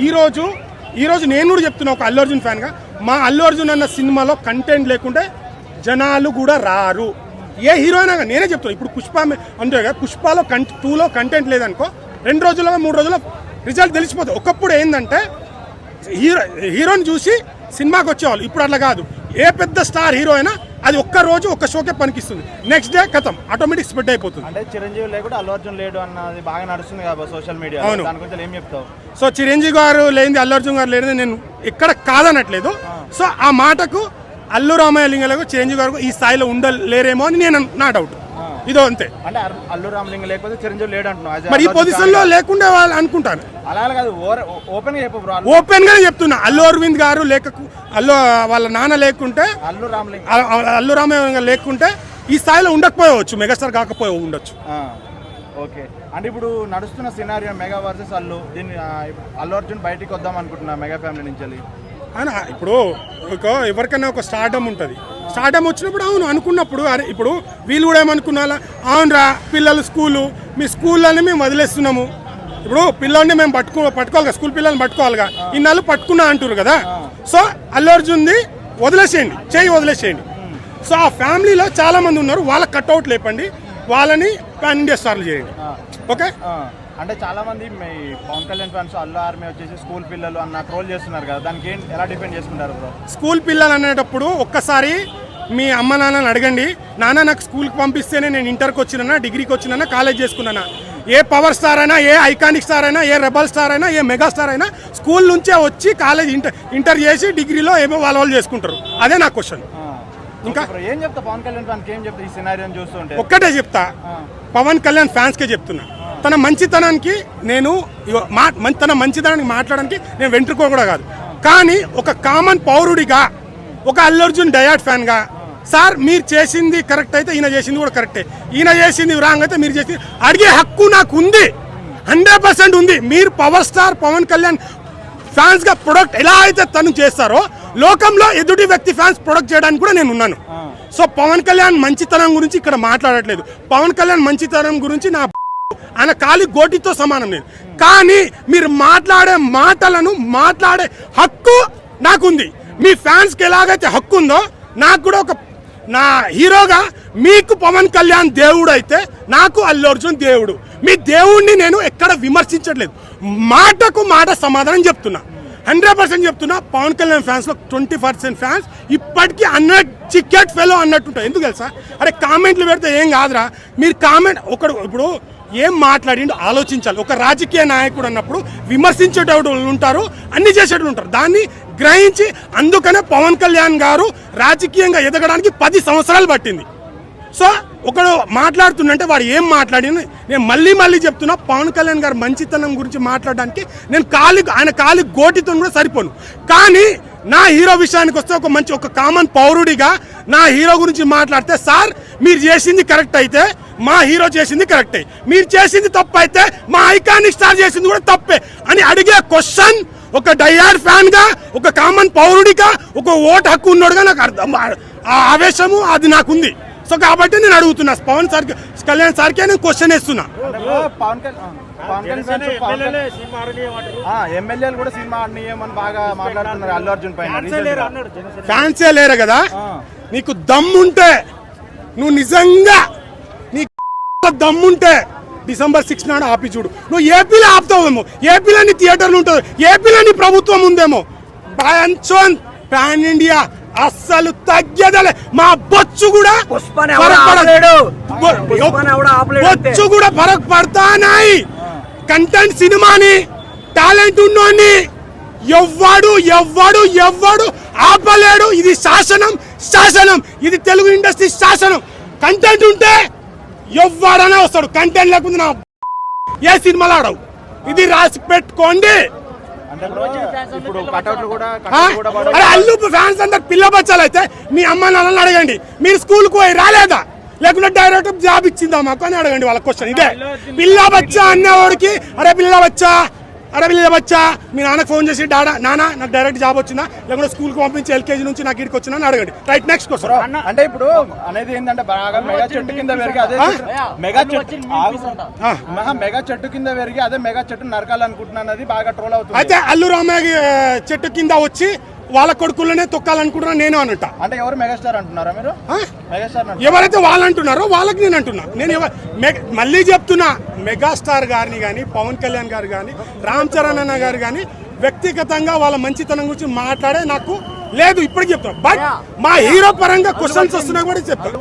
ఈ రోజు నేను కూడా చెప్తున్నా ఒక అల్లు అర్జున్ ఫ్యాన్గా, మా అల్లు అర్జున్ అన్న సినిమాలో కంటెంట్ లేకుంటే జనాలు కూడా రారు. ఏ హీరో అయినా నేనే చెప్తున్నా. ఇప్పుడు పుష్ప అంటే పుష్పలో 2లో కంటెంట్ లేదనుకో 2 రోజుల్లో 3 రోజుల్లో రిజల్ట్ తెలిసిపోతుంది. ఒకప్పుడు ఏంటంటే హీరోని చూసి సినిమాకి వచ్చేవాళ్ళు, ఇప్పుడు అట్లా కాదు. ఏ పెద్ద స్టార్ హీరో అయినా అది ఒక్క రోజు ఒక్క షోకే పనికిస్తుంది, నెక్స్ట్ డే కథం ఆటోమేటిక్ స్ప్రెడ్ అయిపోతుంది. అంటే చిరంజీవి లేకుండా అల్లు అర్జున్ లేడు అన్నది బాగా నడుస్తుంది కదా సోషల్ మీడియా. అవును, దాని గురించి ఏం చెప్తావు? సో చిరంజీవి గారు లేనిది అల్లు అర్జున్ గారు లేనిది నేను ఎక్కడ కాదనట్లేదు. సో ఆ మాటకు అల్లు రామయ్య లింగలకు చిరంజీవి గారు ఈ స్థాయిలో ఉండలేరేమో అని నేను నా డౌట్. ఇదో అంతే. అంటే అల్లు రామలింగ లేకపోతే చిరంజీవి లేడు అంటున్నావు, మరి ఈ పొజిషన్ లో లేకుండా వాళ్ళు అనుకుంటాను. అలా కాదు, ఓపెన్ గా చెప్పు. ఓపెన్ గానే చెప్తున్నా, అల్లు అరవింద్ గారు వాళ్ళ నాన్న లేకుంటే, అల్లు రామయ్య లేకుంటే ఈ స్థాయిలో ఉండకపోవచ్చు, మెగాస్టార్ కాకపోయి ఉండొచ్చు. ఓకే, అంటే ఇప్పుడు నడుస్తున్న సినారియో మెగా వర్సెస్ అల్లు, దీన్ని అల్లు అర్జున్ బయటికి వద్దాం అనుకుంటున్నా మెగా ఫ్యామిలీ నుంచి వెళ్ళి. అయినా ఇప్పుడు ఎవరికైనా ఒక స్టార్డమ్ ఉంటుంది. స్టార్డమ్ వచ్చినప్పుడు అవును అనుకున్నప్పుడు అరే ఇప్పుడు వీళ్ళు కూడా ఏమనుకున్నా, అవునరా పిల్లలు స్కూలు, మీ స్కూల్లోనే మేము వదిలేస్తున్నాము. ఇప్పుడు పిల్లల్ని మేము పట్టుకోవాలి కదా, స్కూల్ పిల్లల్ని పట్టుకోవాలిగా, ఇన్నాళ్ళు పట్టుకున్నా అంటారు కదా. సో అల్లు అర్జున్ది వదిలేసేయండి, చేయి వదిలేసేయండి. సో ఆ ఫ్యామిలీలో చాలా మంది ఉన్నారు, వాళ్ళ కట్అవుట్ లేపండి, వాళ్ళని పాన్ ఇండియా స్టార్లు చేయండి. ఓకే, అంటే చాలా మంది పవన్ కళ్యాణ్ ఫ్యాన్స్ అల్లు ఆర్మీ వచ్చేసి స్కూల్ పిల్లలు అన్న ట్రోల్ చేస్తున్నారు కదా, దానికి ఎలా డిపెండ్ చేసుకుంటారు బ్రో? స్కూల్ పిల్లలు అనేటప్పుడు ఒక్కసారి మీ అమ్మ నాన్నని అడగండి, నాన్న నాకు స్కూల్కి పంపిస్తేనే నేను ఇంటర్కి వచ్చినా, డిగ్రీకి వచ్చినా, కాలేజ్ చేసుకున్నానా. ఏ పవర్ స్టార్ అయినా, ఏ ఐకానిక్ స్టార్ అయినా, ఏ రెబల్ స్టార్ అయినా, ఏ మెగా స్టార్ అయినా స్కూల్ నుంచే వచ్చి కాలేజ్ ఇంటర్ చేసి డిగ్రీలో ఏమో వాళ్ళు చేసుకుంటారు. అదే నా క్వశ్చన్. ఇంకా ఏం చెప్తా పవన్ కళ్యాణ్ ఫ్యాన్స్ ఏం చెప్తా ఈ సినారియోని చూస్తుంటే? ఒక్కటే చెప్తా, పవన్ కళ్యాణ్ ఫ్యాన్స్కే చెప్తున్నా, తన మంచితనానికి తన మంచితనానికి మాట్లాడడానికి నేను వెంట్రుకో కూడా కాదు, కానీ ఒక కామన్ పౌరుడిగా, ఒక అల్లు అర్జున్ డయాడ్ ఫ్యాన్గా, సార్ మీరు చేసింది కరెక్ట్ అయితే ఈయన చేసింది కూడా కరెక్టే, ఈయన చేసింది రాంగ్ అయితే మీరు చేసింది అడిగే హక్కు నాకు ఉంది, 100% ఉంది. మీరు power star Pawan Kalyan fans గా ప్రొడక్ట్ ఎలా అయితే తను చేస్తారో లోకంలో ఎదుటి వ్యక్తి ఫ్యాన్స్ ప్రొడక్ట్ చేయడానికి కూడా నేను ఉన్నాను. సో పవన్ కళ్యాణ్ మంచితనం గురించి ఇక్కడ మాట్లాడట్లేదు, పవన్ కళ్యాణ్ మంచితనం గురించి ఆయన కాలి గోటితో సమానం నేను. కానీ మీరు మాట్లాడే మాటలను మాట్లాడే హక్కు నాకుంది. మీ ఫ్యాన్స్కి ఎలాగైతే హక్కు ఉందో నాకు కూడా నా హీరోగా మీకు పవన్ కళ్యాణ్ దేవుడు అయితే నాకు అల్లు అర్జున్ దేవుడు. మీ దేవుడిని నేను ఎక్కడ విమర్శించట్లేదు, మాటకు మాట సమాధానం చెప్తున్నా, 100% చెప్తున్నా. పవన్ కళ్యాణ్ ఫ్యాన్స్లో 20% ఫ్యాన్స్ ఇప్పటికీ చికెట్ ఫెలో అన్నట్టుంటారు. ఎందుకు తెలుసా? అరే కామెంట్లు పెడితే ఏం కాదురా, మీరు కామెంట్ ఇప్పుడు ఏం మాట్లాడిండు ఆలోచించాలి. ఒక రాజకీయ నాయకుడు అన్నప్పుడు విమర్శించేటోళ్ళు ఉంటారు, అన్ని చేసేటోళ్ళు ఉంటారు, దాన్ని గ్రహించి అందుకనే పవన్ కళ్యాణ్ గారు రాజకీయంగా ఎదగడానికి 10 సంవత్సరాలు పట్టింది. సో ఒకడు మాట్లాడుతుందంటే వాడు ఏం మాట్లాడింది నేను మళ్ళీ చెప్తున్నా, పవన్ కళ్యాణ్ గారు మంచితనం గురించి మాట్లాడడానికి నేను ఆయన కాలి గోటితో కూడా సరిపోను. కానీ నా హీరో విషయానికి వస్తే ఒక కామన్ పౌరుడిగా నా హీరో గురించి మాట్లాడితే, సార్ మీరు చేసింది కరెక్ట్ అయితే మా హీరో చేసింది కరెక్టే, మీరు చేసింది తప్పు అయితే మా ఐకానిక్ స్టార్ చేసింది కూడా తప్పే అని అడిగే క్వశ్చన్ ఒక డయాడ్ ఫ్యాన్ గా, ఒక కామన్ పౌరుడిగా, ఒక ఓటు హక్కు ఉన్నోడుగా నాకు అర్థం, ఆ ఆవేశము అది నాకుంది. సో కాబట్టి నేను అడుగుతున్నా పవన్ కళ్యాణ్ సార్కే నేను క్వశ్చన్ వేస్తున్నా. ఎమ్మెల్యేలు కూడా సినిమా ఆడనీయమని బాగా మాట్లాడుతున్నారు అల్లు అర్జున్ పైన. ఫ్యాన్సే లేరు కదా, నీకు దమ్ముంటే, నువ్వు నిజంగా నీ దమ్ముంటే December 6 నాడు ఆపి చూడు. నువ్వు ఏపీలో ఆపుతావేమో, ఏపీలో నీ థియేటర్లు ఉంటుంది, ఏపీలో నీ ప్రభుత్వం ఉందేమో. పాన్ ఇండియా అస్సలు తగ్గేదలే. మా బొచ్చు కూడా ఫరక్ పడతానాయి. కంటెంట్ సినిమాని టాలెంట్ ఉన్నోని ఎవ్వడు ఆపలేడు. ఇది శాసనం, ఇది తెలుగు ఇండస్ట్రీ శాసనం. కంటెంట్ ఉంటే ఎవ్వడనే వస్తాడు, కంటెంట్ లేకుండా నా ఏ సినిమాలు ఆడవు. ఇది రాసి పెట్టుకోండి. అరే అల్లు ఫ్యాన్స్ అందరు పిల్ల బచ్చాలు అయితే మీ అమ్మ నాన్నని అడగండి, మీరు స్కూల్కి పోయి రాలేదా, లేకుంటే డైరెక్ట్ జాబ్ ఇచ్చిందా మాకు అని అడగండి వాళ్ళ క్వశ్చన్ ఇదే. పిల్ల బచ్చా అన్నవాడికి అరే పిల్ల బచ్చా అరే వీళ్ళ బచ్చా మీ నాన్నకు ఫోన్ చేసి నాన్న నాకు డైరెక్ట్ జాబ్ వచ్చిందా లేకుంటే స్కూల్కి పంపించి ఎల్కేజీ నుంచి నాకు ఇక్కడికి వచ్చినా అని అడగండి. Right, next question. అంటే ఇప్పుడు అనేది ఏంటంటే బాగా మెగా చెట్టు కింద పెరిగి అదే మెగా చెట్టు మెగా చెట్టు కింద పెరిగి అదే మెగా చెట్టు నరకాలనుకుంటున్నది బాగా ట్రోల్ అవుతుంది. అయితే అల్లు రామయ్య చెట్టు కింద వచ్చి వాళ్ళ కొడుకులనే తొక్కాలనుకుంటున్నా నేను అన్నట్ట. అంటే ఎవరు మెగాస్టార్ అంటున్నారా మీరు? మెగాస్టార్ ఎవరైతే వాళ్ళు అంటున్నారో వాళ్ళకి నేను అంటున్నా. నేను మళ్ళీ చెప్తున్నా, మెగాస్టార్ గారిని కానీ పవన్ కళ్యాణ్ గారు కానీ రామ్ చరణ్ అన్న గారు కానీ వ్యక్తిగతంగా వాళ్ళ మంచితనం గురించి మాట్లాడే నాకు లేదు, ఇప్పటికి చెప్తున్నా. బట్ మా హీరో పరంగా క్వశ్చన్స్ వస్తున్నా కూడా చెప్తాను.